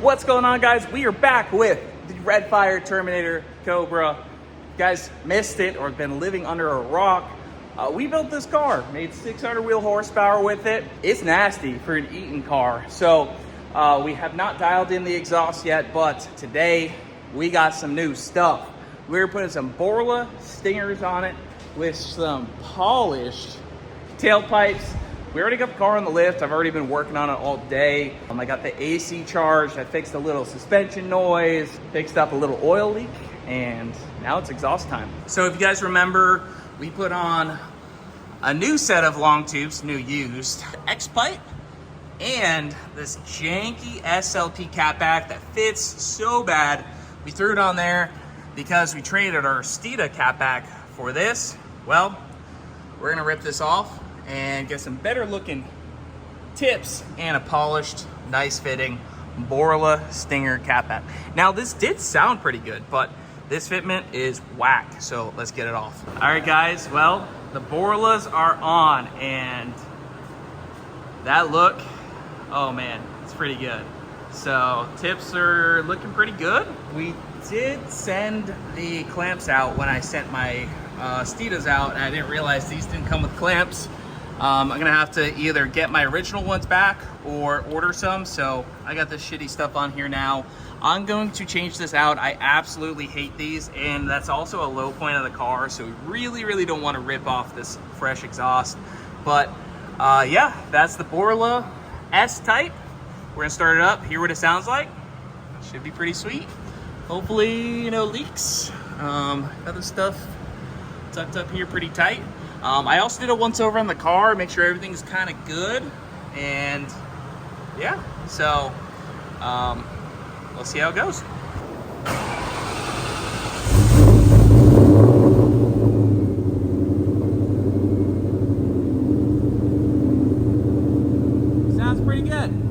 What's going on, guys? We are back with the Red Fire Terminator Cobra. You guys missed it or been living under a rock. We built this car, made 600 wheel horsepower with it. It's nasty for an Eaton car. So we have not dialed in the exhaust yet, but today we got some new stuff. We're putting some Borla Stingers on it with some polished tailpipes. We already got the car on the lift. I've already been working on it all day. I got the AC charged. I fixed a little suspension noise, fixed up a little oil leak, and now it's exhaust time. So if you guys remember, we put on a new set of long tubes, new used X pipe, and this janky SLP catback that fits so bad. We threw it on there because we traded our Steeda catback for this. Well, we're gonna rip this off and get some better looking tips and a polished, nice fitting Borla Stinger catback. Now this did sound pretty good, but this fitment is whack, so let's get it off. All right guys, well, the Borlas are on, and that look, oh man, it's pretty good. So tips are looking pretty good. We did send the clamps out when I sent my Steedas out, and I didn't realize these didn't come with clamps. I'm gonna have to either get my original ones back or order some. So I got this shitty stuff on here now. I'm going to change this out. I absolutely hate these, and that's also a low point of the car, so we really don't want to rip off this fresh exhaust. But yeah, that's the Borla S-Type. We're gonna start it up, hear what it sounds like. Should be pretty sweet. Hopefully no leaks. Got this stuff tucked up here pretty tight. I also did a once over on the car, make sure everything's kind of good, and yeah, so let's see how it goes. Sounds pretty good.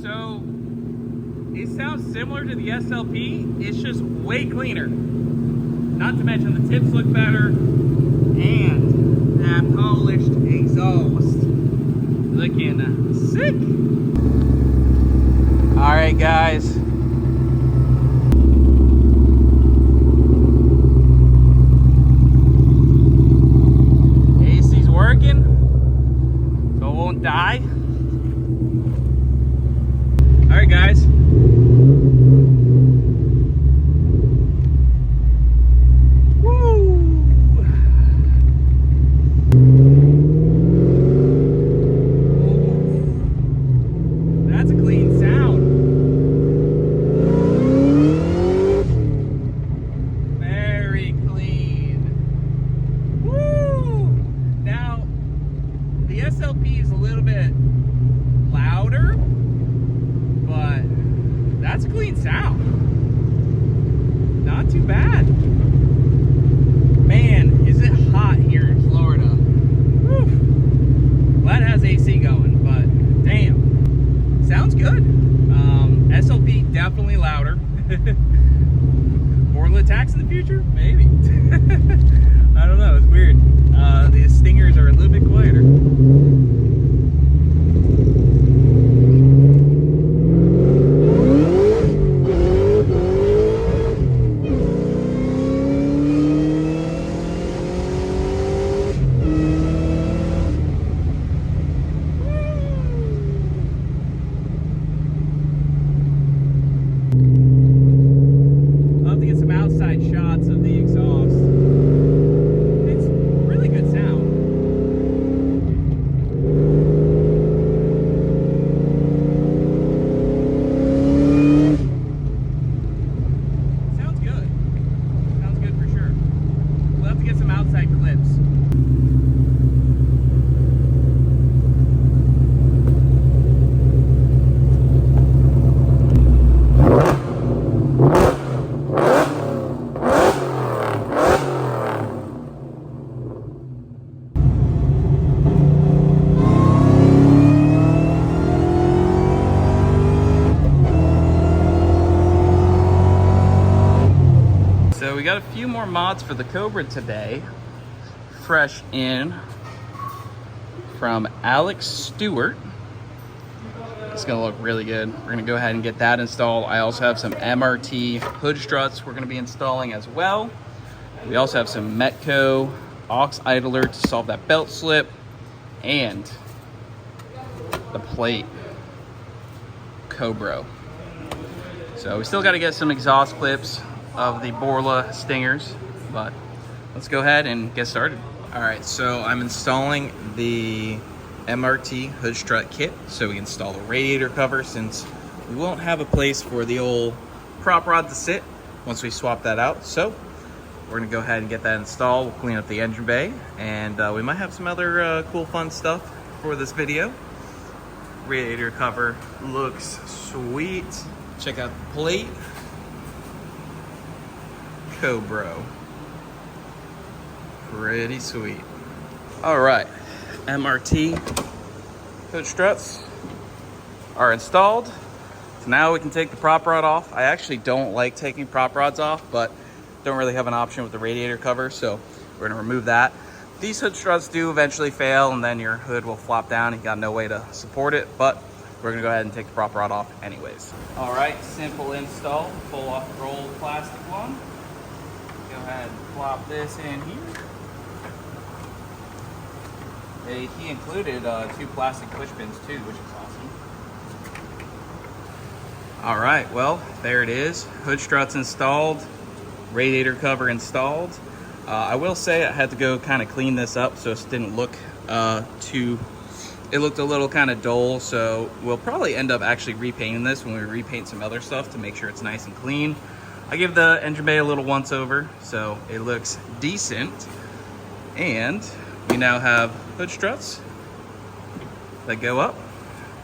So it sounds similar to the SLP, it's just way cleaner. Not to mention the tips look better, and that polished exhaust looking sick. All right guys, AC's working, so it won't die. All right, guys. Woo! That's a clean sound. Very clean. Woo! Now, the SLP is a little bit louder, but that's a clean sound. Not too bad. Man, is it hot here in Florida. Whew. Glad it has AC going, but damn. Sounds good. SLP definitely louder. Borla attacks in the future? Maybe. I don't know, it's weird. The Stingers are a little bit quieter. few more mods for the Cobra today. Fresh in from Alex Stewart. It's gonna look really good. We're gonna go ahead and get that installed. I also have some MRT hood struts we're gonna be installing as well. We also have some Metco aux idler to solve that belt slip, and the plate Cobra. So we still got to get some exhaust clips of the Borla Stingers, but let's go ahead and get started. All right, so I'm installing the MRT hood strut kit so we can install the radiator cover, since we won't have a place for the old prop rod to sit once we swap that out. So we're gonna go ahead and get that installed. We'll clean up the engine bay, and we might have some other cool fun stuff for this video. Radiator cover looks sweet. Check out the plate. Cobra. Pretty sweet. All right, MRT hood struts are installed. So now we can take the prop rod off. I actually don't like taking prop rods off, but don't really have an option with the radiator cover, so we're gonna remove that. These hood struts do eventually fail, and then your hood will flop down. You got no way to support it, but we're gonna go ahead and take the prop rod off anyways. All right, simple install. Pull off the rolled plastic one. Go ahead and plop this in here. He included 2 plastic push pins too, which is awesome. All right, well, there it is. Hood struts installed, radiator cover installed. I will say I had to go kind of clean this up so it didn't look it looked a little kind of dull, so we'll probably end up actually repainting this when we repaint some other stuff to make sure it's nice and clean. I give the engine bay a little once over, so it looks decent. And we now have hood struts that go up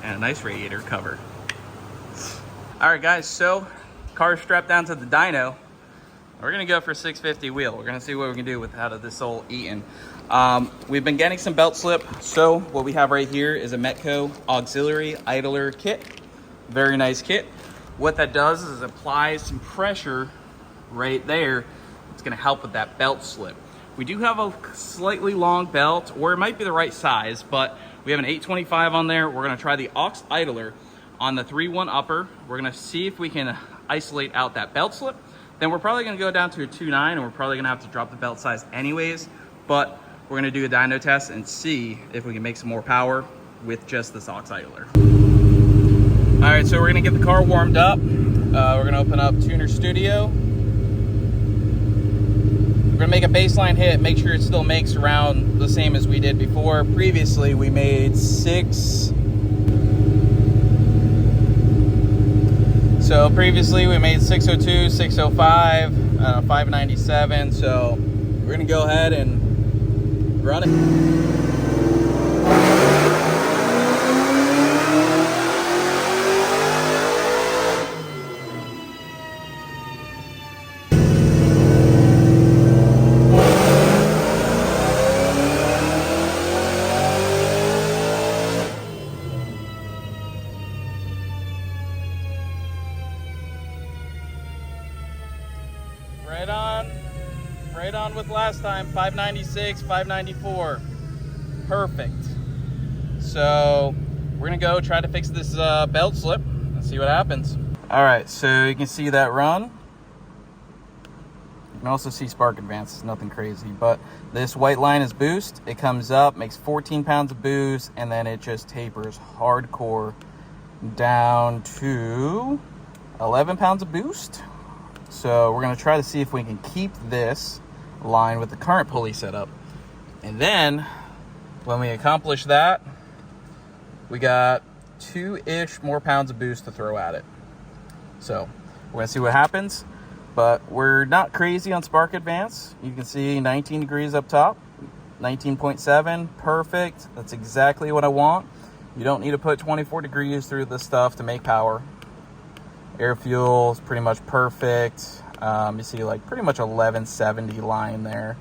and a nice radiator cover. All right, guys, so car's strapped down to the dyno. We're gonna go for a 650 wheel. We're gonna see what we can do with out of this old Eaton. We've been getting some belt slip. So what we have right here is a Metco auxiliary idler kit. Very nice kit. What that does is applies some pressure right there. It's gonna help with that belt slip. We do have a slightly long belt, or it might be the right size, but we have an 825 on there. We're gonna try the aux idler on the 3-1 upper. We're gonna see if we can isolate out that belt slip. Then we're probably gonna go down to a 2.9, and we're probably gonna have to drop the belt size anyways, but we're gonna do a dyno test and see if we can make some more power with just this aux idler. All right, so we're gonna get the car warmed up. We're gonna open up Tuner Studio. We're gonna make a baseline hit, make sure it still makes around the same as we did before. Previously, we made 6. So previously we made 602, 605, 597. So we're gonna go ahead and run it. Right on with last time, 596, 594. Perfect. So we're gonna go try to fix this belt slip and see what happens. All right, so you can see that run. You can also see spark advance. It's nothing crazy, but this white line is boost. It comes up, makes 14 pounds of boost, and then it just tapers hardcore down to 11 pounds of boost. So we're gonna try to see if we can keep this line with the current pulley setup. And then when we accomplish that, we got 2-ish more pounds of boost to throw at it. So we're gonna see what happens, but we're not crazy on spark advance. You can see 19 degrees up top, 19.7, perfect. That's exactly what I want. You don't need to put 24 degrees through this stuff to make power. Air fuel is pretty much perfect. You see like pretty much 1170 line there.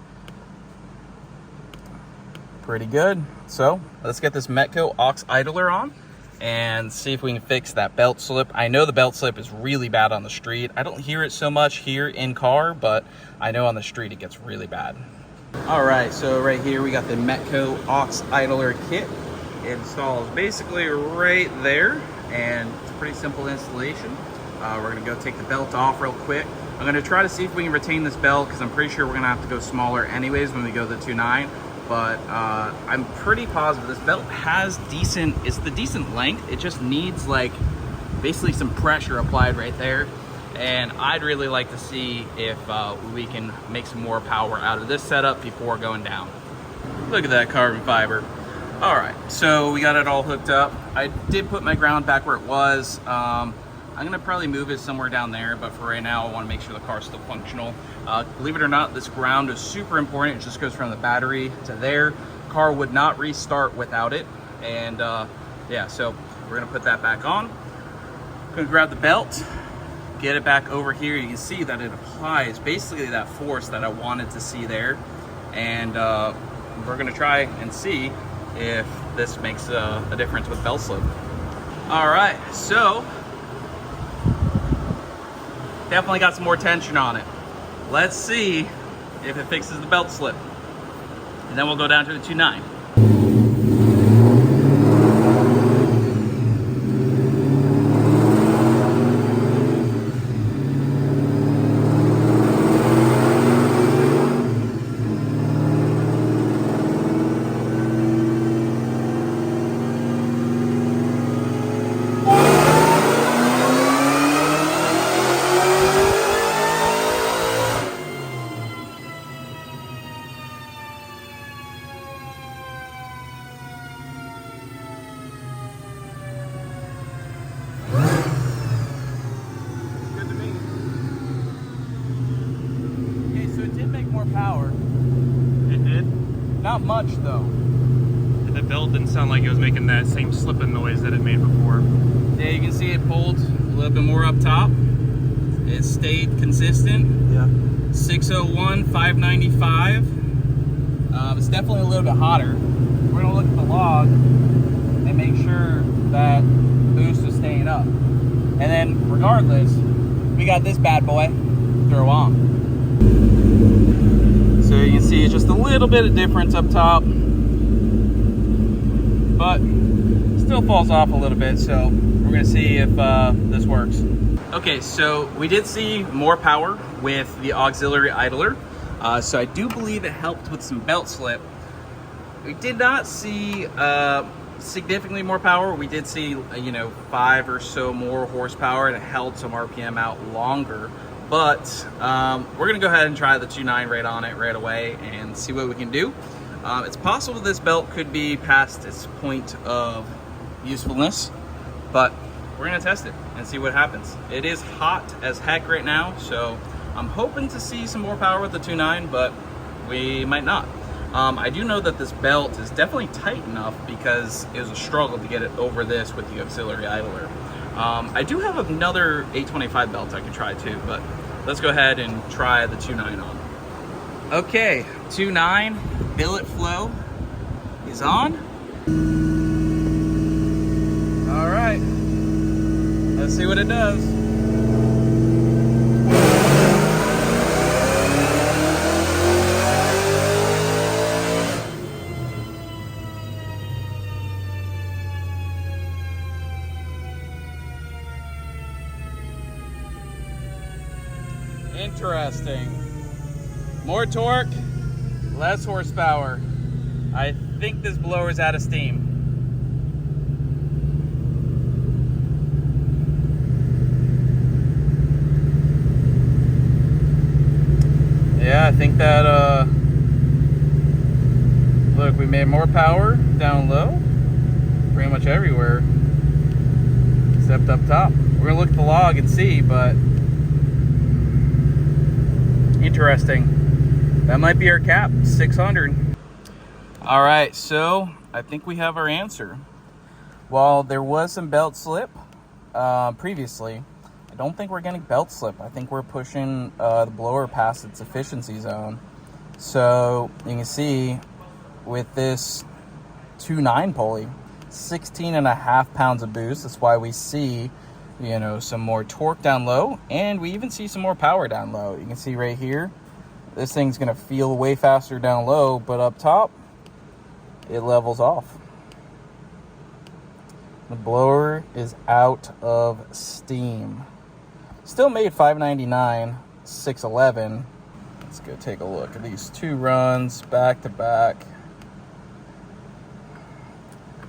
Pretty good. So let's get this Metco aux idler on and see if we can fix that belt slip. I know the belt slip is really bad on the street. I don't hear it so much here in car, but I know on the street it gets really bad. All right, so right here we got the Metco aux idler kit. It installs basically right there, and it's a pretty simple installation. We're gonna go take the belt off real quick. I'm gonna try to see if we can retain this belt, because I'm pretty sure we're gonna have to go smaller anyways when we go to the 2.9. But I'm pretty positive this belt has it's the decent length. It just needs like basically some pressure applied right there. And I'd really like to see if we can make some more power out of this setup before going down. Look at that carbon fiber. All right, so we got it all hooked up. I did put my ground back where it was. I'm gonna probably move it somewhere down there, but for right now, I wanna make sure the car's still functional. Believe it or not, this ground is super important. It just goes from the battery to there. Car would not restart without it. And yeah, so we're gonna put that back on. Gonna grab the belt, get it back over here. You can see that it applies basically that force that I wanted to see there. And we're gonna try and see if this makes a difference with belt slip. All right, so definitely got some more tension on it. Let's see if it fixes the belt slip. And then we'll go down to the 2.9. Power. It did? Not much though. The belt didn't sound like it was making that same slipping noise that it made before. Yeah, you can see it pulled a little bit more up top. It stayed consistent. Yeah. 601, 595. It's definitely a little bit hotter. We're gonna look at the log and make sure that boost is staying up. And then regardless, we got this bad boy to throw on. So you can see it's just a little bit of difference up top, but still falls off a little bit. So we're gonna see if this works. Okay, so we did see more power with the auxiliary idler. So I do believe it helped with some belt slip. We did not see significantly more power. We did see, 5 or so more horsepower, and it held some RPM out longer. But we're gonna go ahead and try the 2.9 right on it right away and see what we can do. It's possible this belt could be past its point of usefulness, but we're gonna test it and see what happens. It is hot as heck right now, so I'm hoping to see some more power with the 2.9, but we might not. I do know that this belt is definitely tight enough because it was a struggle to get it over this with the auxiliary idler. I do have another 825 belt I could try too, but let's go ahead and try the 2.9 on. Okay, 2.9 billet flow is on. All right, let's see what it does. Interesting. More torque, less horsepower. I think this blower's out of steam. Yeah, I think that, look, we made more power down low, pretty much everywhere, except up top. We're gonna look at the log and see, but interesting. That might be our cap, 600. All right, so I think we have our answer. While there was some belt slip previously, I don't think we're getting belt slip. I think we're pushing the blower past its efficiency zone. So you can see with this 2.9 pulley, 16.5 pounds of boost. That's why we see, you know, some more torque down low, and we even see some more power down low. You can see right here, this thing's gonna feel way faster down low, but up top, it levels off. The blower is out of steam. Still made 599, 611. Let's go take a look at these 2 runs back to back.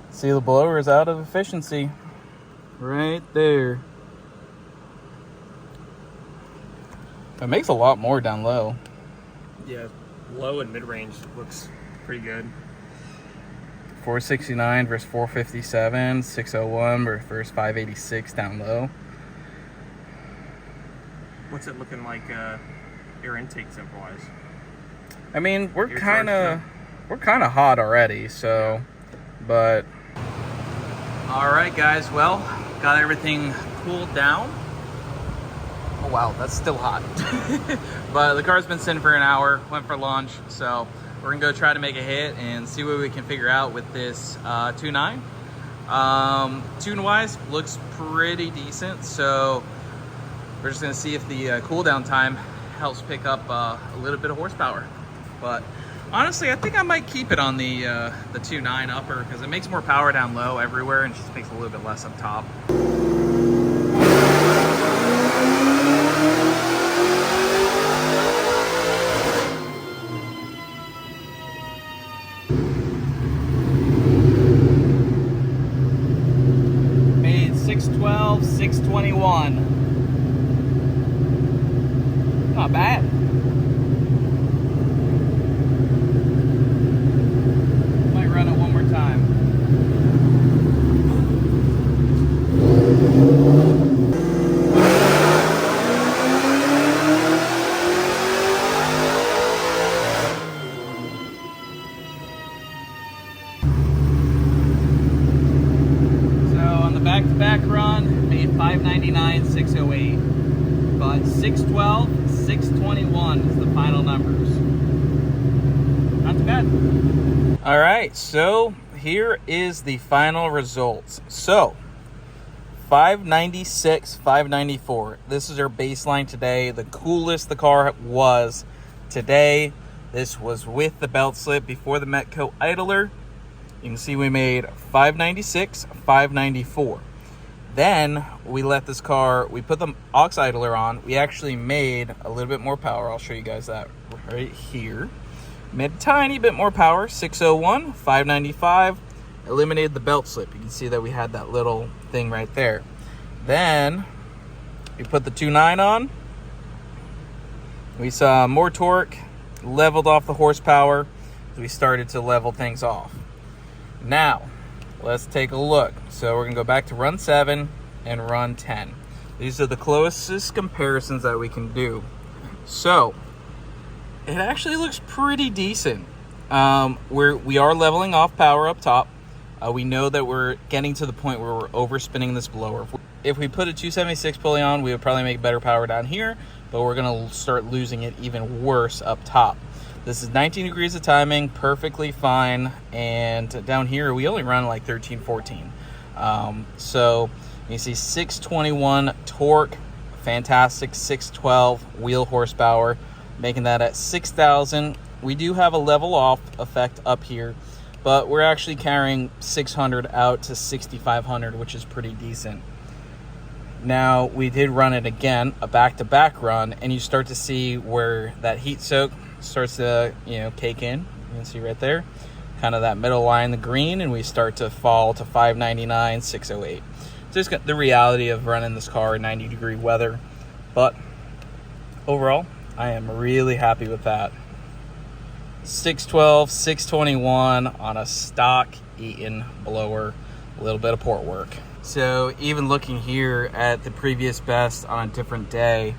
See, the blower is out of efficiency right there. It makes a lot more down low. Yeah, low and mid-range looks pretty good. 469 versus 457, 601 versus 586 down low. What's it looking like air intake temp-wise? I mean, we're Air kind of charge hot already, so, but. All right, guys, well, got everything cooled down. Oh, wow, that's still hot. But the car's been sitting for an hour, went for lunch, so we're gonna go try to make a hit and see what we can figure out with this 2.9. Tune-wise, looks pretty decent, so we're just gonna see if the cool down time helps pick up a little bit of horsepower. But honestly, I think I might keep it on the 2.9 upper because it makes more power down low everywhere and just makes a little bit less up top. Made 612, 621. Not bad. Might run it one more time. So on the back-to-back run, made 599, 608. But 612, 621 is the final numbers. Not too bad. All right, so here is the final results. So 596, 594. This is our baseline today. The coolest the car was today. This was with the belt slip before the Metco idler. You can see we made 596, 594. Then we let this car, we put the aux idler on. We actually made a little bit more power. I'll show you guys that right here. Made a tiny bit more power, 601, 595. Eliminated the belt slip. You can see that we had that little thing right there. Then we put the 2.9 on. We saw more torque, leveled off the horsepower. We started to level things off. Now, let's take a look. So we're gonna go back to run 7 and run 10. These are the closest comparisons that we can do. So it actually looks pretty decent. We are leveling off power up top. We know that we're getting to the point where we're overspinning this blower. If we put a 276 pulley on, we would probably make better power down here, but we're gonna start losing it even worse up top. This is 19 degrees of timing, perfectly fine. And down here, we only run like 13, 14. So you see 621 torque, fantastic, 612 wheel horsepower, making that at 6,000. We do have a level off effect up here, but we're actually carrying 600 out to 6,500, which is pretty decent. Now, we did run it again, a back-to-back run, and you start to see where that heat soak starts to, cake in. You can see right there, kind of that middle line, the green, and we start to fall to 599, 608. Just the reality of running this car in 90-degree weather. But overall, I am really happy with that. 612, 621 on a stock Eaton blower, a little bit of port work. So even looking here at the previous best on a different day,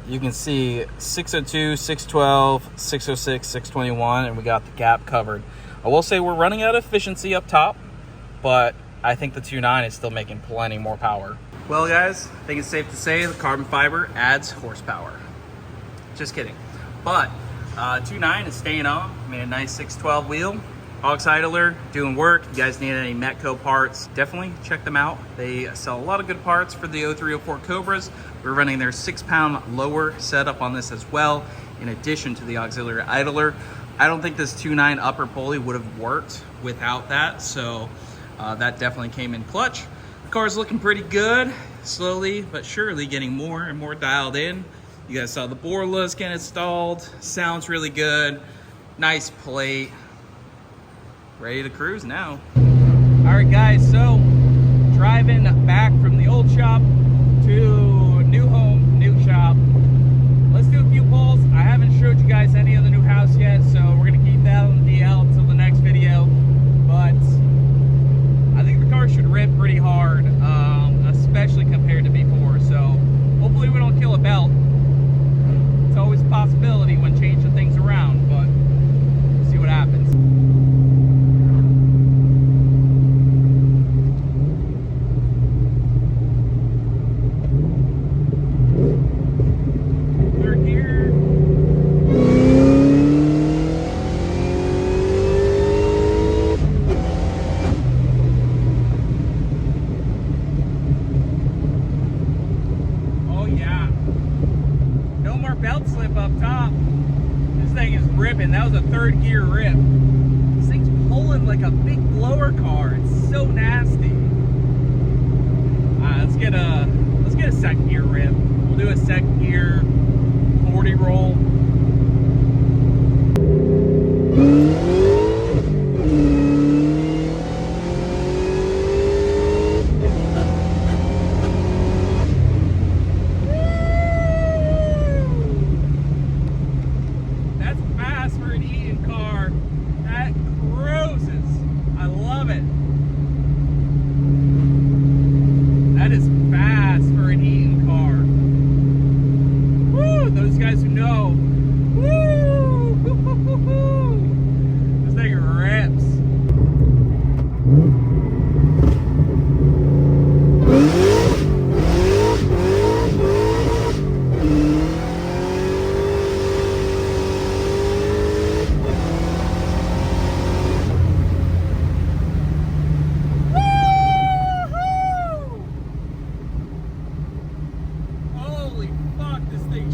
you can see 602, 612, 606, 621, and we got the gap covered. I will say we're running out of efficiency up top, but I think the 2.9 is still making plenty more power. Well, guys, I think it's safe to say the carbon fiber adds horsepower. Just kidding. But 2.9 is staying on. Made a nice 612 wheel. Aux idler, doing work. You guys need any Metco parts, definitely check them out. They sell a lot of good parts for the 0304 Cobras. We're running their 6-pound lower setup on this as well, in addition to the auxiliary idler. I don't think this 2.9 upper pulley would have worked without that, so that definitely came in clutch. The car's looking pretty good, slowly but surely getting more and more dialed in. You guys saw the Borlas get installed, sounds really good, nice plate, ready to cruise now. All right guys, so driving back from the old shop to new home, new shop. Let's do a few pulls. I haven't showed you guys any of the new house yet, so we're gonna keep that on the DL until the next video. But I think the car should rip pretty hard, especially compared to before. So hopefully we don't kill a belt. It's always a possibility when changing things around, but we'll see what happens. Belt slip up top. This thing is ripping. That was a 3rd gear rip. This thing's pulling like a big blower car. It's so nasty. Let's get a 2nd gear rip. We'll do a 2nd gear 40 roll. For an Eaton car, that cruises. I love it. That is fast for an Eaton car. Woo! Those guys who know. Woo! This thing rips. Holy fuck, this thing